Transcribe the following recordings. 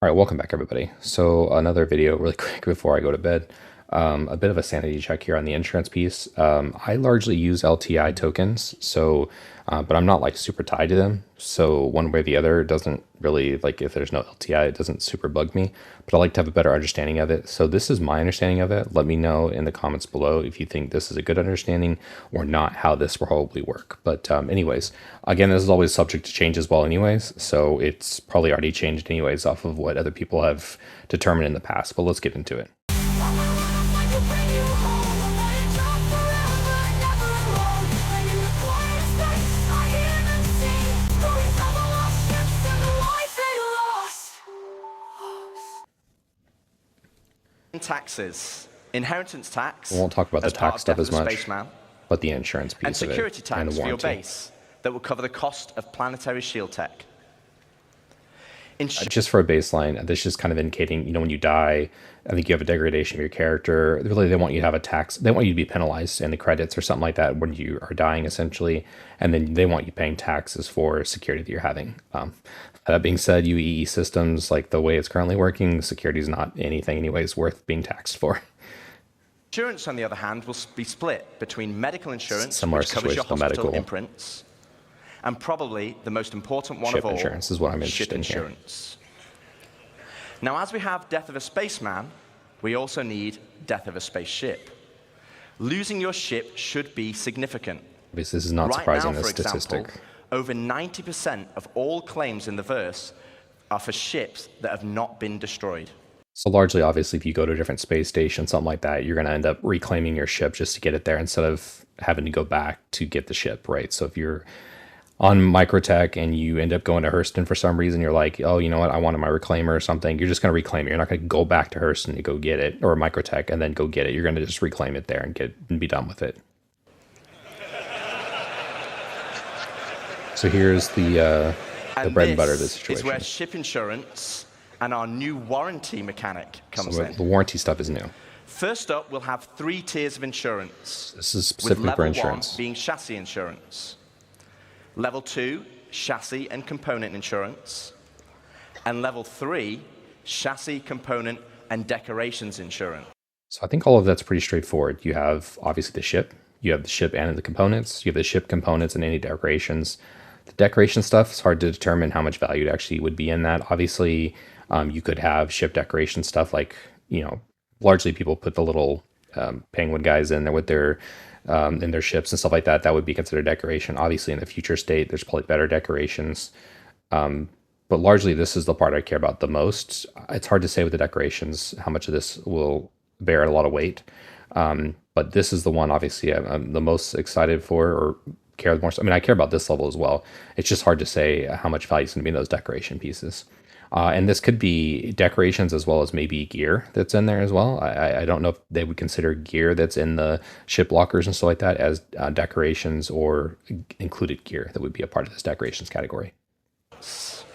All right, welcome back everybody. So another video really quick before I go to bed. A bit of a sanity check here on the insurance piece. I largely use LTI tokens, but I'm not like super tied to them. So one way or the other, it doesn't really, like if there's no LTI, it doesn't super bug me, but I like to have a better understanding of it. So this is my understanding of it. Let me know in the comments below if you think this is a good understanding or not, how this will probably work. But anyways, again, this is always subject to change as well anyways. So it's probably already changed anyways off of what other people have determined in the past, but let's get into it. Taxes. Inheritance tax. We won't talk about the tax stuff as much, Spaceman, but the insurance piece and of it security tax and the for your warranty. base that will cover the cost of planetary shield tech. Just for a baseline, this is kind of indicating, when you die, I think you have a degradation of your character. Really, they want you to have a tax. They want you to be penalized in the credits or something like that when you are dying, essentially. And then they want you paying taxes for security that you're having. That being said, UEE systems, like the way it's currently working, security is not anything anyways worth being taxed for. Insurance, on the other hand, will be split between medical insurance, Similar which covers your situation to hospital medical. imprints, and probably the most important one Ship of all, insurance is what I'm interested ship in here. insurance. Now, as we have death of a spaceman, we also need death of a spaceship. Losing your ship should be significant. This is not Right surprising, now, this for statistic. example, over 90% of all claims in the verse are for ships that have not been destroyed. So largely, obviously, if you go to a different space station, something like that, you're going to end up reclaiming your ship just to get it there instead of having to go back to get the ship, right? So if you're on Microtech and you end up going to Hurston for some reason, you're like, oh, you know what, I wanted my reclaimer or something. You're just going to reclaim it. You're not going to go back to Hurston to go get it, or Microtech and then go get it. You're going to just reclaim it there and be done with it. So here's the bread and butter of the situation. This is where ship insurance and our new warranty mechanic comes in. The warranty stuff is new. First up, we'll have 3 tiers of insurance. This is specifically for insurance. Level 1 being chassis insurance. Level 2, chassis and component insurance. And level 3, chassis, component, and decorations insurance. So I think all of that's pretty straightforward. You have obviously the ship. You have the ship and the components. You have the ship components and any decorations. The decoration stuff is hard to determine how much value it actually would be in that. Obviously, you could have ship decoration stuff like, largely people put the little penguin guys in there with their in their ships and stuff like that. That would be considered decoration. Obviously, in the future state, there's probably better decorations. But largely, this is the part I care about the most. It's hard to say with the decorations how much of this will bear a lot of weight. But this is the one, obviously, I'm the most excited for or care more. I mean, I care about this level as well. It's just hard to say how much value is going to be in those decoration pieces. And this could be decorations as well as maybe gear that's in there as well. I don't know if they would consider gear that's in the ship lockers and stuff like that as decorations or included gear that would be a part of this decorations category. So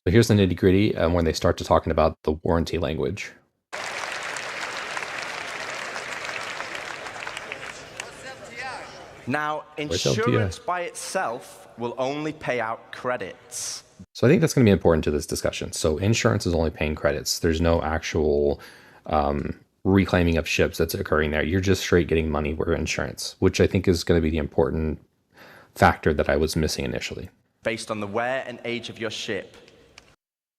here's the nitty gritty when they start to talking about the warranty language. Now, insurance by itself will only pay out credits. So I think that's going to be important to this discussion. So insurance is only paying credits. There's no actual reclaiming of ships that's occurring there. You're just straight getting money for insurance, which I think is going to be the important factor that I was missing initially. Based on the wear and age of your ship.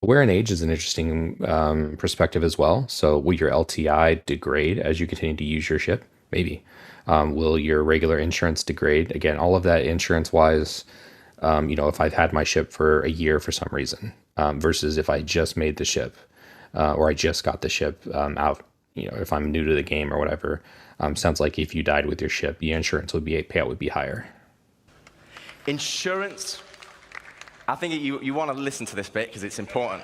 Wear and age is an interesting perspective as well. So will your LTI degrade as you continue to use your ship? Maybe. Will your regular insurance degrade? Again, all of that insurance-wise, if I've had my ship for a year for some reason, versus if I just made the ship, or I just got the ship out, if I'm new to the game or whatever, sounds like if you died with your ship, the insurance payout would be higher. Insurance, I think you want to listen to this bit because it's important.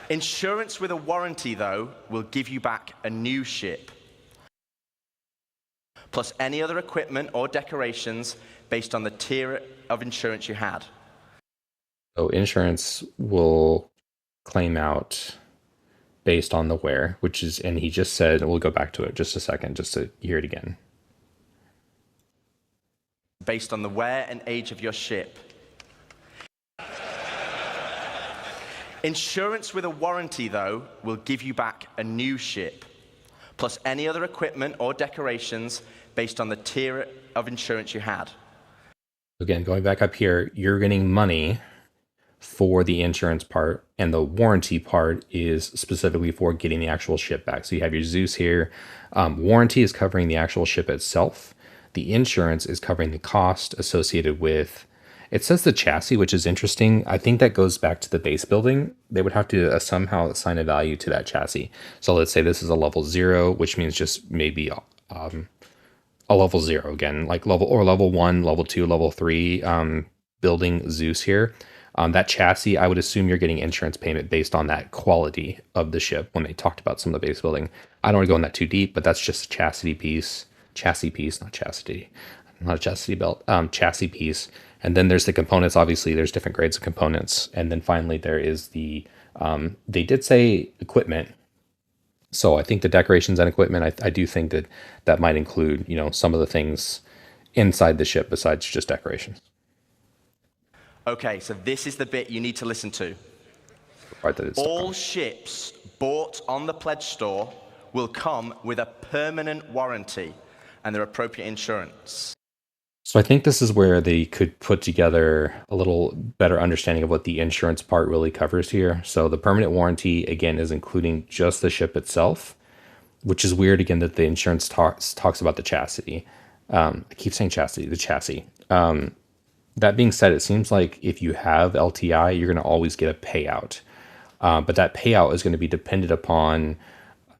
Insurance with a warranty, though, will give you back a new ship, plus any other equipment or decorations based on the tier of insurance you had. So insurance will claim out based on the wear, and he just said, and we'll go back to it just a second, just to hear it again. based on the wear and age of your ship. Insurance with a warranty, though, will give you back a new ship, plus any other equipment or decorations based on the tier of insurance you had. Again, going back up here, you're getting money for the insurance part, and the warranty part is specifically for getting the actual ship back. So you have your Zeus here. Warranty is covering the actual ship itself. The insurance is covering the cost associated with, it says the chassis, which is interesting. I think that goes back to the base building. They would have to somehow assign a value to that chassis. So let's say this is a level 0, which means just maybe a level 0 again, like level 1, level 2, level 3 building Zeus here. That chassis, I would assume you're getting insurance payment based on that quality of the ship when they talked about some of the base building. I don't want to go in that too deep, but that's just a chassis piece, not chastity, not a chastity belt, chassis piece. And then there's the components. Obviously, there's different grades of components. And then finally, there is the, they did say equipment. So I think the decorations and equipment, I do think that that might include, you know, some of the things inside the ship besides just decorations. Okay, so this is the bit you need to listen to. Part that it's All ships bought on the pledge store will come with a permanent warranty and their appropriate insurance. So I think this is where they could put together a little better understanding of what the insurance part really covers here. So the permanent warranty, again, is including just the ship itself, which is weird, again, that the insurance talks about the chassis. I keep saying chassis, the chassis. That being said, it seems like if you have LTI, you're going to always get a payout. But that payout is going to be dependent upon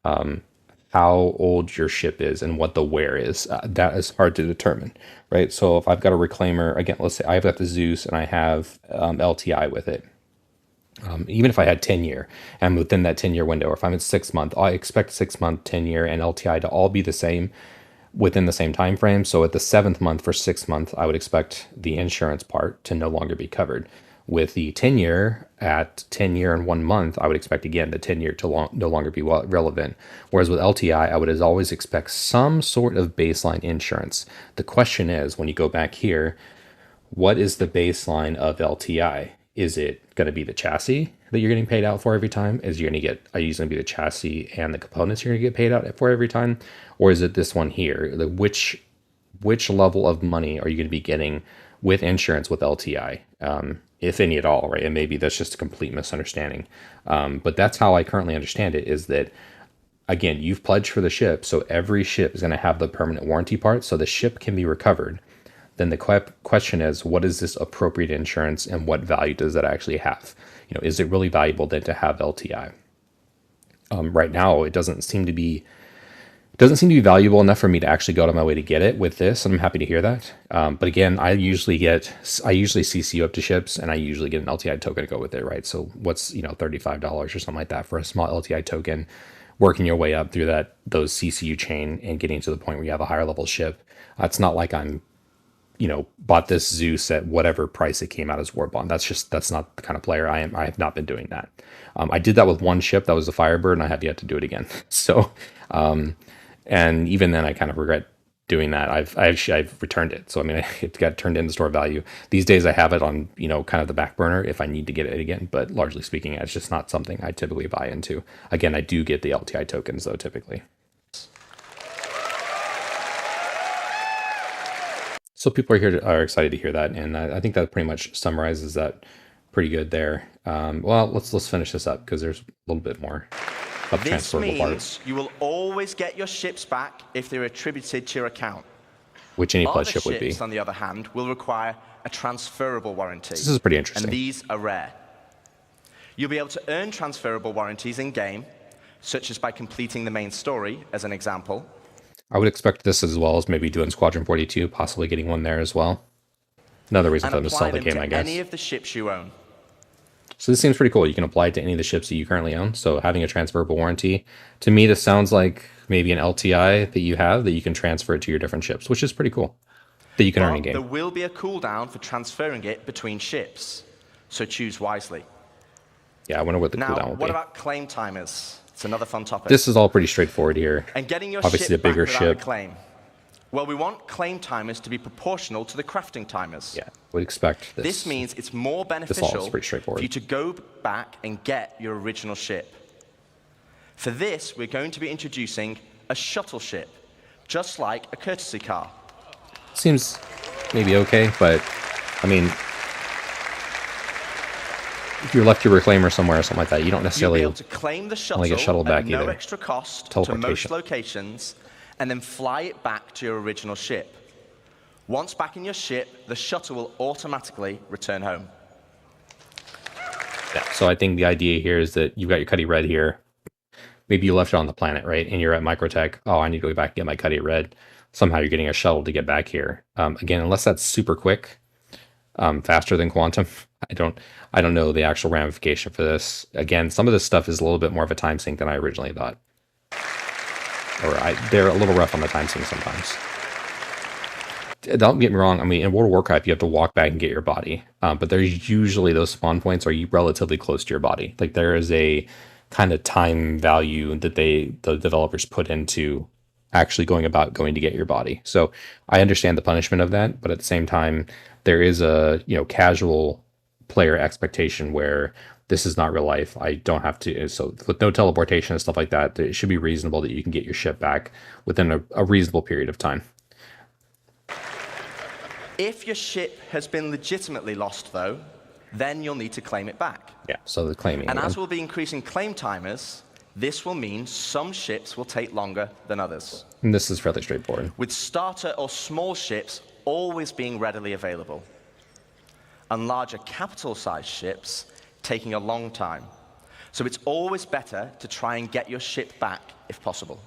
how old your ship is and what the wear is. That is hard to determine, right? So if I've got a reclaimer, again, let's say I've got the Zeus and I have LTI with it. Even if I had 10-year and within that 10-year window, or if I'm at 6 month, I expect 6 month, 10-year and LTI to all be the same within the same time frame. So at the 7th month for 6 month, I would expect the insurance part to no longer be covered. With the 10-year at 10-year and 1 month, I would expect again the 10-year to no longer be relevant. Whereas with LTI, I would as always expect some sort of baseline insurance. The question is, when you go back here, what is the baseline of LTI? Is it going to be the chassis that you're getting paid out for every time? Are you going to be the chassis and the components you're going to get paid out for every time? Or is it this one here? Which level of money are you going to be getting with insurance with LTI? If any at all, right? And maybe that's just a complete misunderstanding. But that's how I currently understand it, is that, again, you've pledged for the ship, so every ship is going to have the permanent warranty part, so the ship can be recovered. Then the question is, what is this appropriate insurance and what value does that actually have? You know, is it really valuable then to have LTI? Right now, it doesn't seem to be valuable enough for me to actually go out of my way to get it with this, and I'm happy to hear that. But again, I usually CC you up to ships, and I usually get an LTI token to go with it, right? So what's, $35 or something like that for a small LTI token, working your way up through those CCU chain and getting to the point where you have a higher level ship. It's not like I'm, bought this Zeus at whatever price it came out as War Bond. That's not the kind of player I am. I have not been doing that. I did that with one ship, that was the Firebird, and I have yet to do it again. So, and even then, I kind of regret doing that. I've returned it. So I mean, it got turned into store value. These days, I have it on kind of the back burner if I need to get it again. But largely speaking, it's just not something I typically buy into. Again, I do get the LTI tokens though, typically. So people are excited to hear that, and I think that pretty much summarizes that pretty good there. Well, let's finish this up because there's a little bit more. This means you will always get your ships back if they're attributed to your account. Which any pledge ship would be. Ships, on the other hand, will require a transferable warranty. This is pretty interesting. And these are rare. You'll be able to earn transferable warranties in-game, such as by completing the main story, as an example. I would expect this as well as maybe doing Squadron 42, possibly getting one there as well. Another reason for them to sell the game, I guess. Any of the ships you own. So this seems pretty cool. You can apply it to any of the ships that you currently own. So having a transferable warranty, to me, this sounds like maybe an LTI that you have that you can transfer it to your different ships, which is pretty cool. That you can earn in game. There will be a cooldown for transferring it between ships, so choose wisely. Yeah, I wonder what the cooldown will be. Now, what about claim timers? It's another fun topic. This is all pretty straightforward here. And getting your obviously ship a bigger back without ship. a claim. Well, we want claim timers to be proportional to the crafting timers. Yeah, would expect this. This means it's more This all beneficial is pretty for straightforward. you to go back and get your original ship. For this, we're going to be introducing a shuttle ship, just like a courtesy car. Seems maybe okay, but I mean, if you left your reclaimer somewhere or something like that, you don't You'll necessarily be able to claim the shuttle, get shuttled back at no either. extra cost to most Teleportation. locations, and then fly it back to your original ship. Once back in your ship, the shuttle will automatically return home. Yeah, so I think the idea here is that you've got your Cuddy Red here. Maybe you left it on the planet, right? And you're at Microtech. Oh, I need to go back and get my Cuddy Red. Somehow you're getting a shuttle to get back here. Again, unless that's super quick, faster than quantum, I don't know the actual ramification for this. Again, some of this stuff is a little bit more of a time sink than I originally thought. They're a little rough on the time sink sometimes. Don't get me wrong. I mean, in World of Warcraft, you have to walk back and get your body. But there's usually those spawn points are relatively close to your body. Like there is a kind of time value that the developers put into actually going to get your body. So I understand the punishment of that, but at the same time, there is a casual player expectation where this is not real life. I don't have to. So with no teleportation and stuff like that, it should be reasonable that you can get your ship back within a reasonable period of time. If your ship has been legitimately lost, though, then you'll need to claim it back. Yeah, so the claiming. And as we'll be increasing claim timers, this will mean some ships will take longer than others, And this is fairly straightforward. with starter or small ships always being readily available, and larger capital-sized ships taking a long time. So it's always better to try and get your ship back if possible.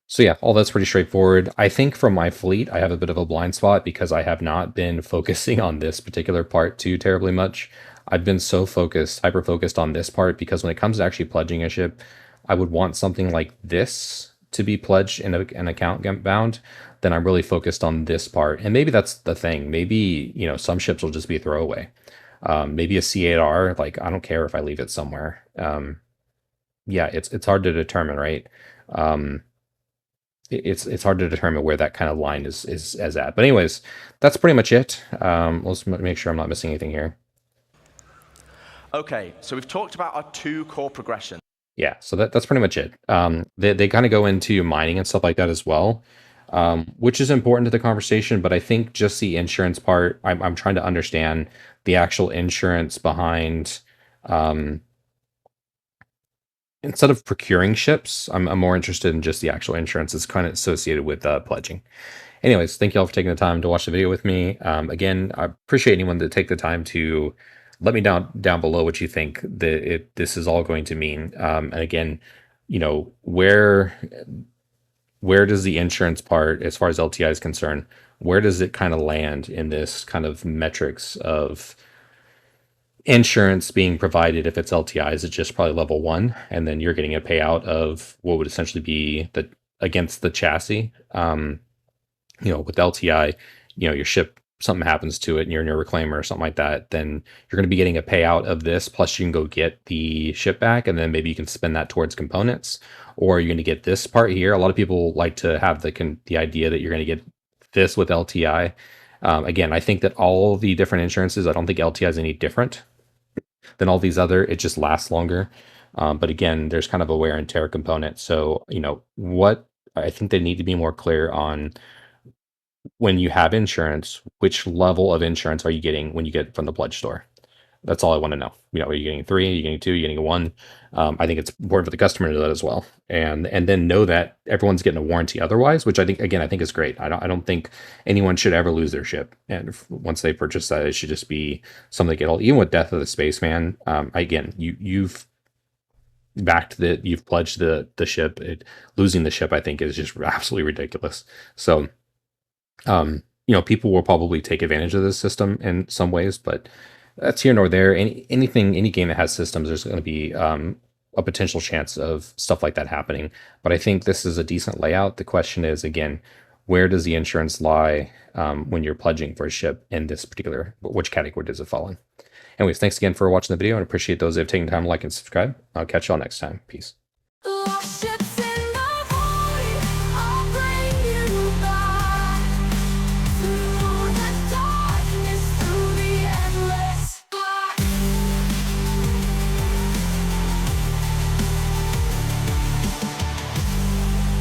So yeah, all that's pretty straightforward. I think from my fleet, I have a bit of a blind spot because I have not been focusing on this particular part too terribly much. I've been so hyper focused on this part because when it comes to actually pledging a ship, I would want something like this to be pledged in an account bound. Then I'm really focused on this part. And maybe that's the thing. Maybe, some ships will just be a throwaway. Maybe a C8R, like I don't care if I leave it somewhere. Yeah, it's hard to determine, right? It's hard to determine where that kind of line is at. But anyways, that's pretty much it. Let's make sure I'm not missing anything here. Okay, so we've talked about our 2 core progressions. Yeah, so that's pretty much it. They kind of go into mining and stuff like that as well, which is important to the conversation. But I think just the insurance part, I'm trying to understand the actual insurance behind. Instead of procuring ships, I'm more interested in just the actual insurance that's kind of associated with pledging. Anyways, thank you all for taking the time to watch the video with me. Again, I appreciate anyone that take the time to let me down below what you think that this is all going to mean. And again, where does the insurance part, as far as LTI is concerned, where does it kind of land in this kind of metrics of insurance being provided? If it's LTI, is it just probably level 1, and then you're getting a payout of what would essentially be against the chassis? With LTI, your ship, something happens to it and you're in your reclaimer or something like that, then you're going to be getting a payout of this, plus you can go get the ship back, and then maybe you can spend that towards components, or you're going to get this part here. A lot of people like to have the idea that you're going to get this with LTI. Again, I think that all the different insurances, I don't think LTI is any different than all these other. It just lasts longer. But again, there's kind of a wear and tear component. So, what I think they need to be more clear on, when you have insurance, which level of insurance are you getting when you get from the pledge store? That's all I want to know. Are you getting 3? Are you getting 2? Are you getting a 1? I think it's important for the customer to know that as well. And then know that everyone's getting a warranty otherwise, which I think is great. I don't think anyone should ever lose their ship. And once they purchase that, it should just be something they get all, even with Death of the Spaceman. Again, you've pledged the ship. Losing the ship, I think, is just absolutely ridiculous. So, people will probably take advantage of this system in some ways, but that's here nor there. Any game that has systems, there's going to be a potential chance of stuff like that happening. But I think this is a decent layout. The question is, again, where does the insurance lie when you're pledging for a ship in this particular, which category does it fall in? Anyways, thanks again for watching the video, and appreciate those that have taken time to like and subscribe. I'll catch y'all next time. Peace.